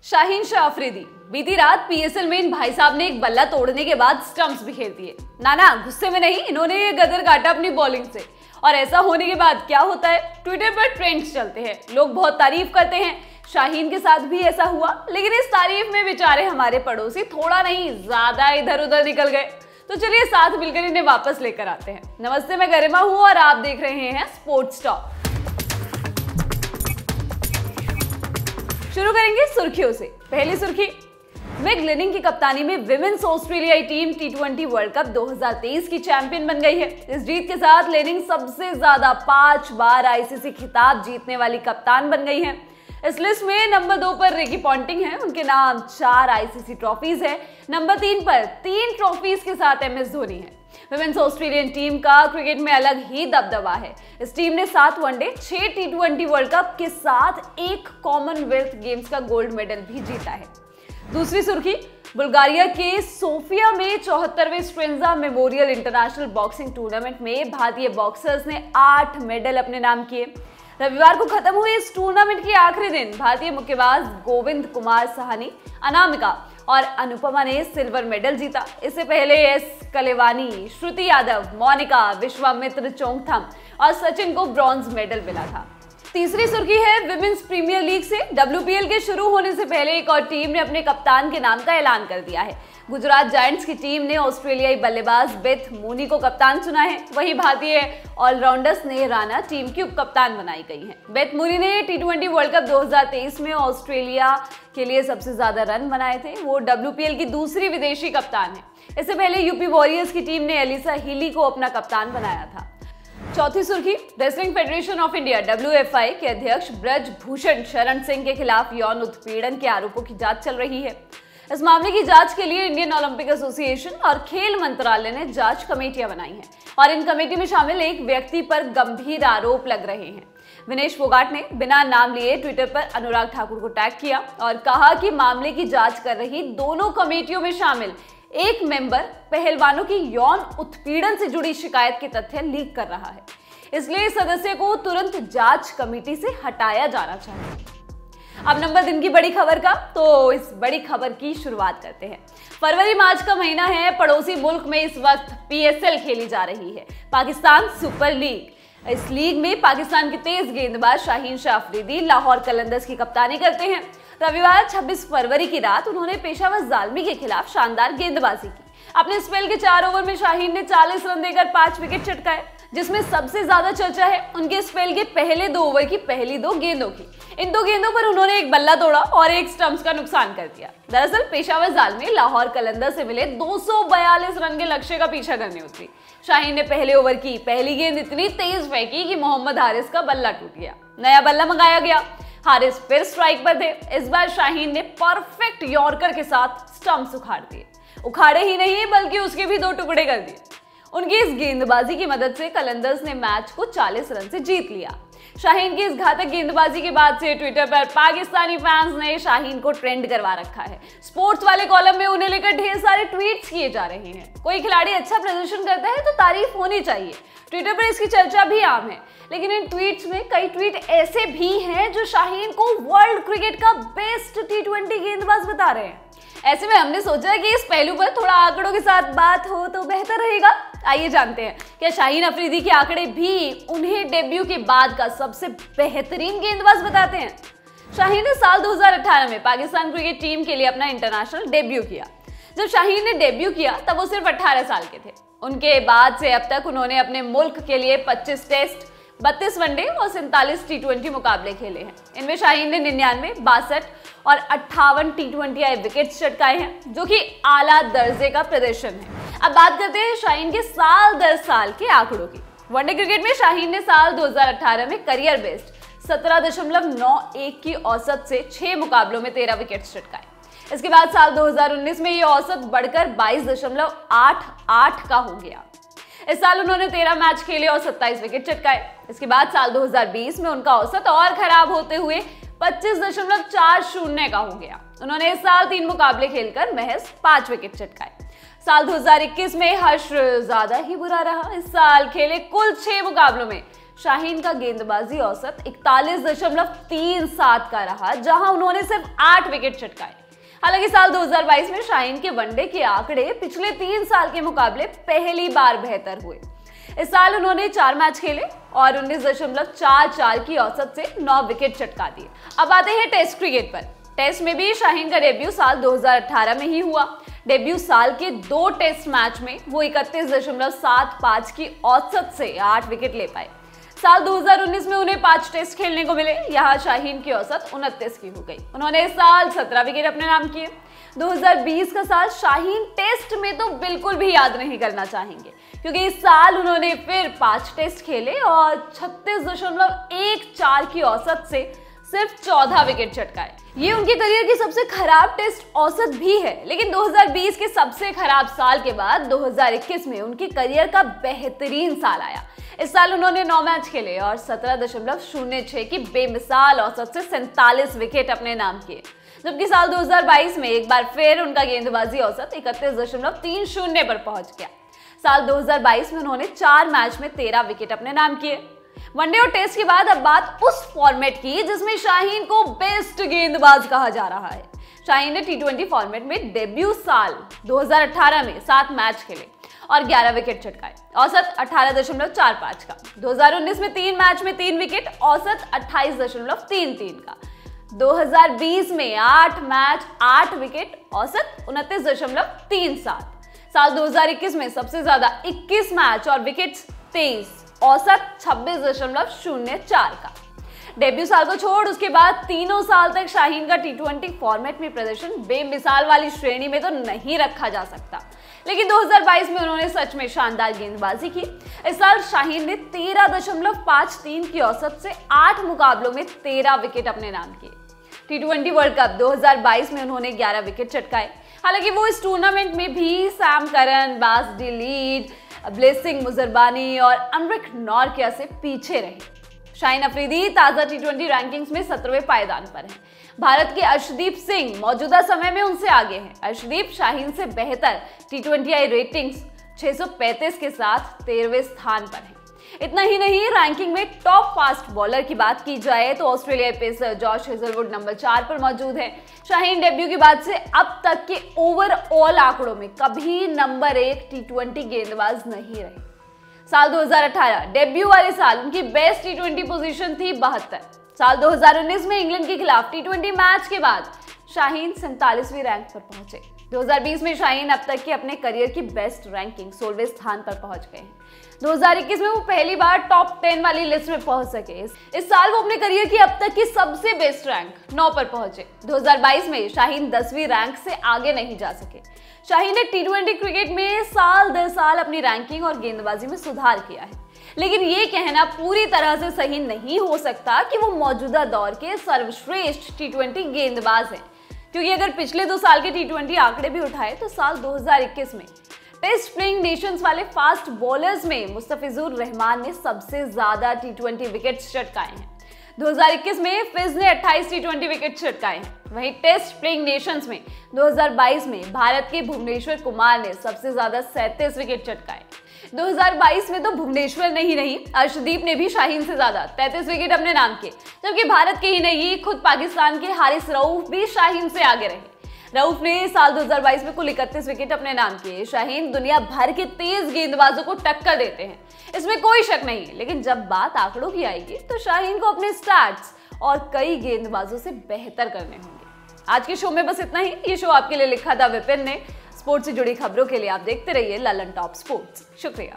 शाहीन शाह अफरीदी बीती रात पीएसएल में इन भाई साहब ने एक बल्ला तोड़ने के बाद स्टंप्स बिखेर दिए। ना गुस्से में नहीं, इन्होंने ये गदर काटा अपनी बॉलिंग से। और ऐसा होने के बाद क्या होता है, ट्विटर पर ट्रेंड्स चलते हैं, लोग बहुत तारीफ करते हैं। शाहीन के साथ भी ऐसा हुआ, लेकिन इस तारीफ में बेचारे हमारे पड़ोसी थोड़ा नहीं ज्यादा इधर उधर निकल गए। तो चलिए साथ मिलकर इन्हें वापस लेकर आते हैं। नमस्ते, मैं गरिमा हूं और आप देख रहे हैं स्पोर्ट्स टॉक। शुरू करेंगे सुर्खियों से। पहली सुर्खी, मेग लेनिंग की कप्तानी में विमेंस ऑस्ट्रेलियाई टीम टी20 वर्ल्ड कप 2023 की चैंपियन बन गई है। इस जीत के साथ लेनिंग सबसे ज्यादा 5 बार आईसीसी खिताब जीतने वाली कप्तान बन गई है। इस लिस्ट में नंबर 2 पर रिकी पॉन्टिंग है, उनके नाम 4 आईसीसी ट्रॉफीज है। नंबर 3 पर 3 ट्रॉफीज के साथ एमएस धोनी है। विमेंस ऑस्ट्रेलियन टीम का क्रिकेट में अलग ही दबदबा है। इस टीम ने 7 वनडे, 6 टी20 वर्ल्ड कप के साथ एक कॉमनवेल्थ गेम्स का गोल्ड मेडल भी जीता है। दूसरी सुर्खी, बुल्गारिया के सोफिया में 74वें Strandja memorial international boxing tournament में भारतीय बॉक्सर्स ने 8 मेडल अपने नाम किए। रविवार को खत्म हुए इस टूर्नामेंट के आखिरी दिन भारतीय मुक्केबाज गोविंद कुमार साहनी, अनामिका और अनुपमा ने सिल्वर मेडल जीता। इससे पहले एस कलेवानी, श्रुति यादव, मोनिका, विश्वामित्र चोंगथम और सचिन को ब्रॉन्ज मेडल मिला था। तीसरी सुर्खी है विमेंस प्रीमियर लीग से। डब्ल्यूपीएल के शुरू होने से पहले एक और टीम ने अपने कप्तान के नाम का ऐलान कर दिया है। गुजरात जायंट्स की टीम ने ऑस्ट्रेलियाई बल्लेबाज बेथ मूनी को कप्तान चुना है। वहीं भारतीय ऑलराउंडर्स ने राणा टीम की उप कप्तान बनाई गई हैं। बेथ मूनी ने टी20 वर्ल्ड कप 2023 में ऑस्ट्रेलिया के लिए सबसे ज्यादा रन बनाए थे। वो डब्ल्यूपीएल की दूसरी विदेशी कप्तान है। इससे पहले यूपी वॉरियर्स की टीम ने एलिसा हीली को अपना कप्तान बनाया था। चौथी सुर्खी, wrestling federation of India WFI के अध्यक्ष ब्रज भूषण शरण सिंह के खिलाफ यौन उत्पीड़न के आरोपों की जांच चल रही है। इस मामले की जांच के लिए इंडियन ओलंपिक एसोसिएशन और खेल मंत्रालय ने जांच कमेटियां बनाई हैं और इन कमेटी में शामिल एक व्यक्ति पर गंभीर आरोप लग रहे हैं। विनेश फोगाट ने बिना नाम लिए ट्विटर पर अनुराग ठाकुर को टैग किया और कहा कि मामले की जांच कर रही दोनों कमेटियों में शामिल एक मेंबर पहलवानों की यौन उत्पीड़न से जुड़ी शिकायत के तथ्य लीक कर रहा है, इसलिए इस सदस्य को तुरंत जांच कमेटी से हटाया जाना चाहिए। अब नंबर दिन की बड़ी खबर का, तो इस बड़ी खबर की शुरुआत करते हैं। फरवरी मार्च का महीना है। पड़ोसी मुल्क में इस वक्त पीएसएल खेली जा रही है, पाकिस्तान सुपर लीग। इस लीग में पाकिस्तान के तेज गेंदबाज शाहीन शाह अफरीदी लाहौर कलंदर्स की कप्तानी करते हैं। रविवार 26 फरवरी की रात उन्होंने पेशावर जालमी के खिलाफ शानदार गेंदबाजी की। अपने स्पेल के 4 ओवर में शाहीन ने 40 रन देकर 5 विकेट चटकाए, जिसमें सबसे ज्यादा चर्चा है उनके स्पेल के पहले 2 ओवर की पहली 2 गेंदों की। इन 2 गेंदों पर उन्होंने एक बल्ला तोड़ा और एक स्टंप्स का नुकसान कर दिया। दरअसल पेशावर जालमी लाहौर कलंदर से मिले 242 रन के लक्ष्य का पीछा करने उतरी। शाहीन ने पहले ओवर की पहली गेंद इतनी तेज फेंकी कि मोहम्मद हारिस का बल्ला टूट गया। नया बल्ला मंगाया गया। हारिस फिर स्ट्राइक पर थे। इस बार शाहीन ने परफेक्ट यॉर्कर के साथ स्टंप्स उखाड़ दिए। उखाड़े ही नहीं बल्कि उसके भी 2 टुकड़े कर दिए। उनकी इस गेंदबाजी की मदद से कलंदर्स ने मैच को 40 रन से जीत लिया। शाहीन की इस घातक गेंदबाजी के बाद से ट्विटर पर पाकिस्तानी फैंस ने शाहीन को ट्रेंड करवा रखा है। स्पोर्ट्स वाले कॉलम में उन्हें लेकर ढेर सारे ट्वीट्स किए जा रहे हैं। कोई खिलाड़ी अच्छा प्रदर्शन करता है तो तारीफ होनी चाहिए। ट्विटर पर इसकी चर्चा भी आम है, लेकिन इन ट्वीट्स में कई ट्वीट ऐसे भी हैं जो शाहीन को वर्ल्ड क्रिकेट का बेस्ट टी20 गेंदबाज बता रहे हैं। ऐसे में हमने सोचा कि इस पहलू पर थोड़ा आंकड़ों के साथ बात हो तो बेहतर रहेगा। आइए जानते हैं, क्या शाहीन अफरीदी के आंकड़े भी उन्हें डेब्यू के बाद का सबसे बेहतरीन गेंदबाज बताते हैं। शाहीन ने साल 2018 में पाकिस्तान क्रिकेट टीम के लिए अपना इंटरनेशनल डेब्यू किया। जब शाहीन ने डेब्यू किया तब वो सिर्फ 18 साल के थे। उनके बाद से अब तक उन्होंने अपने मुल्क के लिए 25 टेस्ट, 32 वनडे और 47 टी20 मुकाबले खेले हैं। इनमें शाहीन ने 99, 62 और 58 टी20 विकेट्स चटकाए हैं, जो कि आला दर्जे का प्रदर्शन है। अब बात करते हैं शाहीन के साल दर साल के आंकड़ों की। वनडे क्रिकेट में शाहीन ने साल 2018 में करियर बेस्ट 17.91 की औसत से 6 मुकाबलों में 13 विकेट्स चटकाए। इसके बाद साल 2019 में ये औसत बढ़कर 22.88 का हो गया। इस साल उन्होंने 13 मैच खेले और 27 विकेट चटकाए। इसके बाद साल 2020 में उनका औसत और खराब होते हुए 25.40 का हो गया। उन्होंने इस साल 3 मुकाबले खेलकर महज 5 विकेट चटकाए। साल 2021 में हर्ष ज्यादा ही बुरा रहा। इस साल खेले कुल 6 मुकाबलों में शाहीन का गेंदबाजी औसत 41.37 का रहा, जहां उन्होंने सिर्फ 8 विकेट चटकाए। हालांकि साल 2022 में शाहीन के वनडे के आंकड़े पिछले 3 साल के मुकाबले पहली बार बेहतर हुए। इस साल उन्होंने 4 मैच खेले और 19.44 की औसत से 9 विकेट चटका दिए। अब आते हैं टेस्ट क्रिकेट पर। टेस्ट में भी शाहीन का डेब्यू साल 2018 में ही हुआ। डेब्यू साल के 2 टेस्ट मैच में वो 31.75 की औसत से 8 विकेट ले पाए। साल 2019 में उन्हें 5 टेस्ट खेलने को मिले। यहाँ शाहीन की औसत 29 की हो गई। उन्होंने इस साल 17 विकेट अपने नाम किए। 2020 का साल शाहीन टेस्ट में तो बिल्कुल भी याद नहीं करना चाहेंगे, क्योंकि इस साल उन्होंने फिर 5 टेस्ट खेले और 36.14 की औसत से सिर्फ 14 विकेट चटकाए। ये उनके करियर की सबसे खराब टेस्ट औसत भी है, लेकिन 2020 के सबसे खराब साल के बाद 2021 में उनके करियर का बेहतरीन साल आया। इस साल उन्होंने 9 मैच खेले और 17.06 की बेमिसाल औसत से 47 विकेट अपने नाम किए। जबकि साल 2022 में एक बार फिर उनका गेंदबाजी औसत 31.30 पर पहुंच गया। साल 2022 में उन्होंने 4 मैच में 13 विकेट अपने नाम किए। वनडे और टेस्ट के बाद अब बात उस फॉर्मेट की जिसमें शाहीन को बेस्ट गेंदबाज कहा जा रहा है। शाहीन ने T20 फॉर्मेट में डेब्यू साल 2018 में 7 मैच खेले और 11 विकेट चटकाए, औसत 18.45 का। 2019 में 3 मैच में 3 विकेट, औसत 28.33 का। 2020 में 8 मैच 8 विकेट, औसत 29.37। साल 2021 में सबसे ज्यादा 21 मैच और विकेट्स 23, औसत 26.04 का। डेब्यू साल को छोड़ उसके बाद तीनों साल तक शाहीन का T20 फॉर्मेट में प्रदर्शन बेमिसाल वाली श्रेणी में तो नहीं रखा जा सकता, लेकिन 2022 में उन्होंने सच में शानदार गेंदबाजी की। इस साल शाहीन ने 13.53 की औसत से 8 मुकाबलों में 13 विकेट अपने नाम किए। T20 वर्ल्ड कप 2022 में उन्होंने 11 विकेट चटकाए। हालांकि वो इस टूर्नामेंट में भी सैम करन, बास डी लीड, ब्लेसिंग मुजरबानी और अमरिक नॉर्किया से पीछे रहे। शाहीन अफरीदी ताजा T20 रैंकिंग्स में 17वें पायदान पर हैं। भारत के अर्शदीप सिंह मौजूदा समय में उनसे आगे हैं। अर्शदीप शाहीन से बेहतर T20I रेटिंग्स 635 के साथ 13वें स्थान पर हैं। इतना ही नहीं, रैंकिंग में टॉप फास्ट बॉलर की बात की जाए तो ऑस्ट्रेलियाई पेसर जॉश हेजलवुड नंबर 4 पर मौजूद है। शाहीन डेब्यू के बाद से अब तक के ओवरऑल आंकड़ों में कभी नंबर 1 T20 गेंदबाज नहीं रहे। साल 2018 डेब्यू वाले साल उनकी बेस्ट T20 पोजीशन थी 72। साल 2019 में इंग्लैंड के खिलाफ T20 मैच के बाद शाहीन 47वीं रैंक पर पहुंचे। 2020 में शाहीन अब तक के अपने करियर की बेस्ट रैंकिंग 16वें स्थान पर पहुंच गए हैं। 2021 में वो पहली बार टॉप 10 वाली लिस्ट में पहुंच सके। इस साल वो अपने करियर की अब तक की सबसे बेस्ट रैंक 9 पर पहुंचे। 2022 में शाहीन 10वीं रैंक से आगे नहीं जा सके। शाहीन ने T20 क्रिकेट में साल दर साल अपनी रैंकिंग और गेंदबाजी में सुधार किया है, लेकिन ये कहना पूरी तरह से सही नहीं हो सकता कि वो मौजूदा दौर के सर्वश्रेष्ठ T20 गेंदबाज हैं, क्योंकि अगर पिछले 2 साल के T20 आंकड़े भी उठाए तो साल 2021 में टेस्ट प्लेइंग नेशंस वाले फास्ट बॉलर्स में मुस्तफिजुर रहमान ने सबसे ज्यादा T20 विकेट्स चटकाए हैं। 2021 में फिज ने 28 T20 विकेट चटकाए हैं। वहीं टेस्ट प्लेइंग नेशंस में 2022 में भारत के भुवनेश्वर कुमार ने सबसे ज्यादा 37 विकेट चटकाए। 2022 में तो भुवनेश्वर नहीं रही, अर्शदीप ने भी शाहीन से ज्यादा 33 विकेट अपने नाम किए, जबकि भारत के ही नहीं खुद पाकिस्तान के हारिस रऊफ भी शाहीन से आगे रहे। रऊफ ने साल 2022 में कुल 31 विकेट अपने नाम किए। शाहीन दुनिया भर के तेज गेंदबाजों को टक्कर देते हैं, इसमें कोई शक नहीं है, लेकिन जब बात आंकड़ों की आएगी तो शाहीन को अपने स्टैट्स और कई गेंदबाजों से बेहतर करने होंगे। आज के शो में बस इतना ही। ये शो आपके लिए लिखा था विपिन ने। स्पोर्ट्स से जुड़ी खबरों के लिए आप देखते रहिए ललन टॉप स्पोर्ट्स। शुक्रिया।